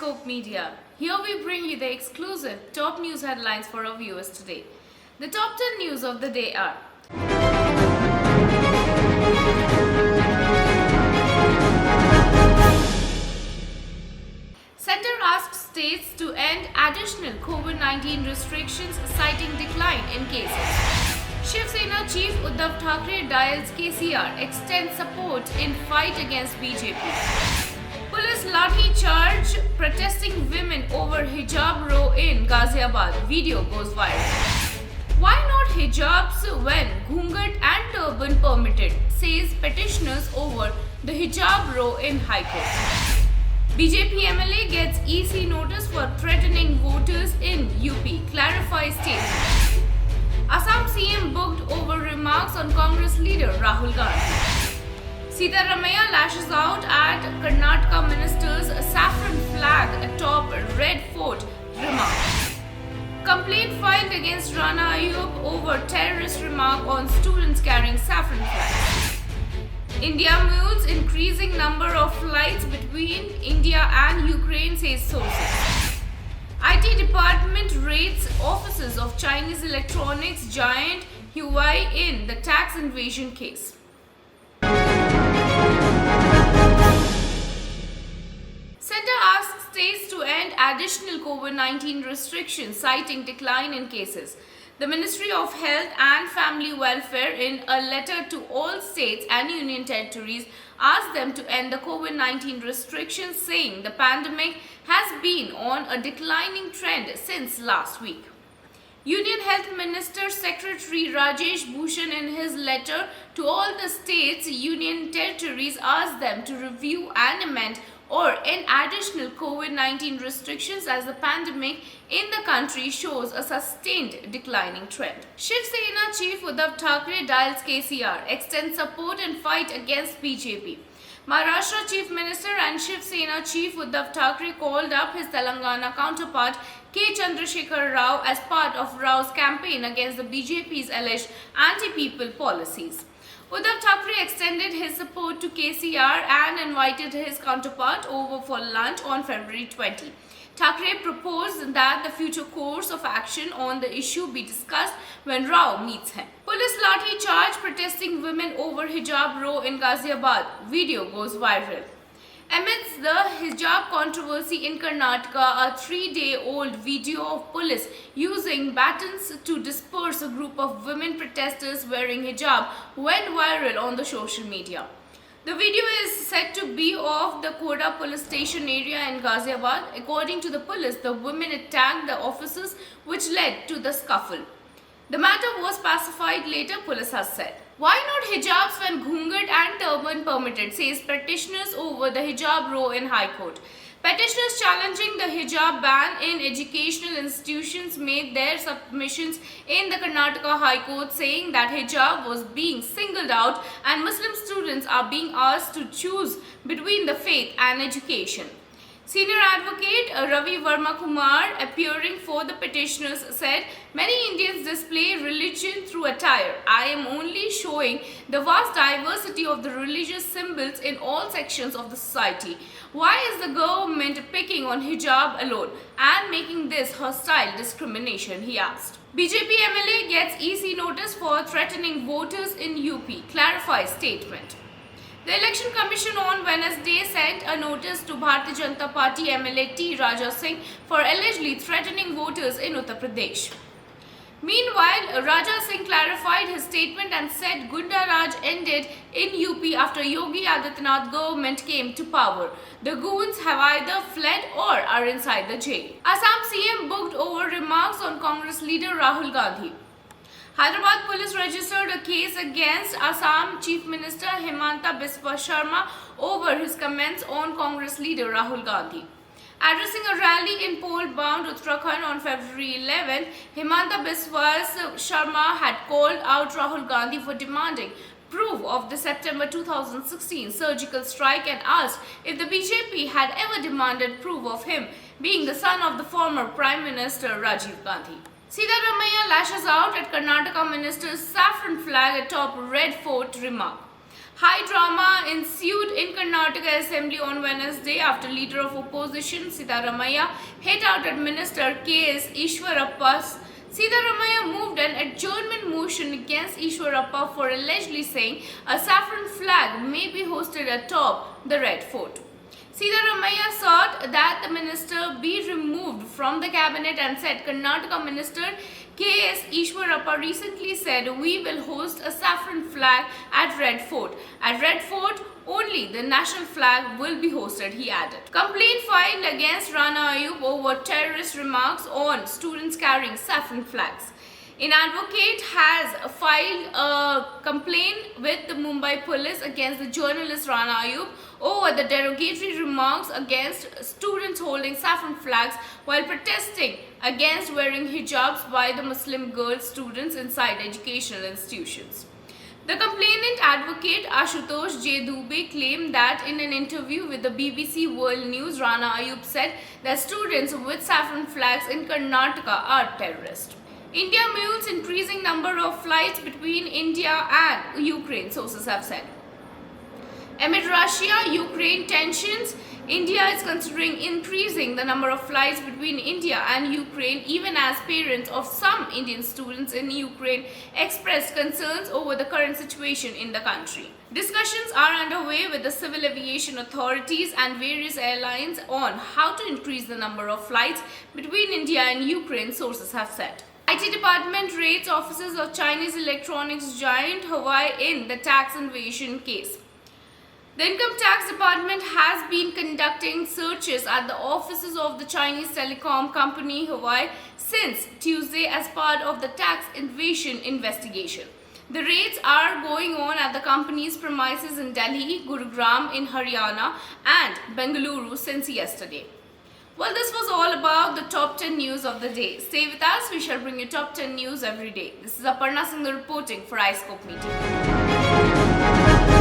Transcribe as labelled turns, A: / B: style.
A: iScope Media. Here we bring you the exclusive top news headlines for our viewers today. The top 10 news of the day are: Center asks states to end additional COVID-19 restrictions, citing decline in cases. Shiv Sena Chief Uddhav Thackeray dials KCR, extends support in fight against BJP. Police lathi charge protesting women over hijab row in Ghaziabad. Video goes viral. Why not hijabs when ghungat and turban permitted, says petitioners over the hijab row in High Court. BJP MLA gets EC notice for threatening voters in UP, clarifies statement. Assam CM booked over remarks on Congress leader Rahul Gandhi. Sitaramayya lashes out at Karnataka minister's saffron flag atop Red Fort remark. Complaint filed against Rana Ayub over terrorist remark on students carrying saffron flags. India moves increasing number of flights between India and Ukraine, says sources. IT department raids offices of Chinese electronics giant Huawei in the tax invasion case. Center asks states to end additional COVID-19 restrictions, citing decline in cases. The Ministry of Health and Family Welfare, in a letter to all states and union territories, asked them to end the COVID-19 restrictions, saying the pandemic has been on a declining trend since last week. Union Health Minister Secretary Rajesh Bhushan, in his letter to all the states, union territories, asked them to review and amend or end additional COVID-19 restrictions as the pandemic in the country shows a sustained declining trend. Shiv Sena Chief Uddhav Thackeray dials KCR, extends support and fight against BJP. Maharashtra Chief Minister and Shiv Sena Chief Uddhav Thackeray called up his Telangana counterpart K. Chandrasekhar Rao as part of Rao's campaign against the BJP's alleged anti-people policies. Uddhav Thackeray extended his support to KCR and invited his counterpart over for lunch on February 20. Thackeray proposed that the future course of action on the issue be discussed when Rao meets him. Police lathi charge protesting women over hijab row in Ghaziabad. Video goes viral. Amidst the hijab controversy in Karnataka, a 3-day-old video of police using batons to disperse a group of women protesters wearing hijab went viral on the social media. The video is said to be of the Koda police station area in Ghaziabad. According to the police, the women attacked the officers, which led to the scuffle. The matter was pacified later, police has said. Why not hijabs when ghungat and turban permitted, says petitioners over the hijab row in High Court. Petitioners challenging the hijab ban in educational institutions made their submissions in the Karnataka High Court, saying that hijab was being singled out and Muslim students are being asked to choose between the faith and education. Senior advocate Ravi Verma Kumar, appearing for the petitioners, said, "Many Indians display religion through attire. I am only showing the vast diversity of the religious symbols in all sections of the society. Why is the government picking on hijab alone and making this hostile discrimination?" he asked. BJP MLA gets EC notice for threatening voters in UP, clarifies statement. The Election Commission on Wednesday sent a notice to Bharatiya Janata Party MLA T. Raja Singh for allegedly threatening voters in Uttar Pradesh. Meanwhile, Raja Singh clarified his statement and said Gunda Raj ended in UP after Yogi Adityanath government came to power. The goons have either fled or are inside the jail. Assam CM booked over remarks on Congress leader Rahul Gandhi. Hyderabad police registered a case against Assam Chief Minister Himanta Biswa Sharma over his comments on Congress leader Rahul Gandhi. Addressing a rally in poll-bound Uttarakhand on February 11, Himanta Biswa Sharma had called out Rahul Gandhi for demanding proof of the September 2016 surgical strike and asked if the BJP had ever demanded proof of him being the son of the former Prime Minister Rajiv Gandhi. Sitaramayya lashes out at Karnataka minister's saffron flag atop Red Fort remark. High drama ensued in Karnataka Assembly on Wednesday after Leader of Opposition Siddaramaiah hit out at Minister K.S. Ishwarappa. Siddaramaiah moved an adjournment motion against Ishwarappa for allegedly saying a saffron flag may be hosted atop the Red Fort. Siddaramaiah sought that the minister be removed from the cabinet and said Karnataka Minister K.S. Ishwarappa recently said we will host a saffron flag at Red Fort. At Red Fort, only the national flag will be hosted, he added. Complaint filed against Rana Ayub over terrorist remarks on students carrying saffron flags. An advocate has filed a complaint with the Mumbai police against the journalist Rana Ayub over the derogatory remarks against students holding saffron flags while protesting against wearing hijabs by the Muslim girl students inside educational institutions. The complainant advocate Ashutosh J. Dubey claimed that in an interview with the BBC World News, Rana Ayub said that students with saffron flags in Karnataka are terrorists. India mules increasing number of flights between India and Ukraine, sources have said. Amid Russia-Ukraine tensions, India is considering increasing the number of flights between India and Ukraine, even as parents of some Indian students in Ukraine expressed concerns over the current situation in the country. Discussions are underway with the civil aviation authorities and various airlines on how to increase the number of flights between India and Ukraine, sources have said. IT department raids offices of Chinese electronics giant Huawei in the tax evasion case. The Income Tax Department has been conducting searches at the offices of the Chinese telecom company Huawei since Tuesday as part of the tax evasion investigation. The raids are going on at the company's premises in Delhi, Gurugram in Haryana and Bengaluru since yesterday. Well, this was all about the top 10 news of the day. Stay with us, we shall bring you top 10 news every day. This is Aparna Singh reporting for iScope Media.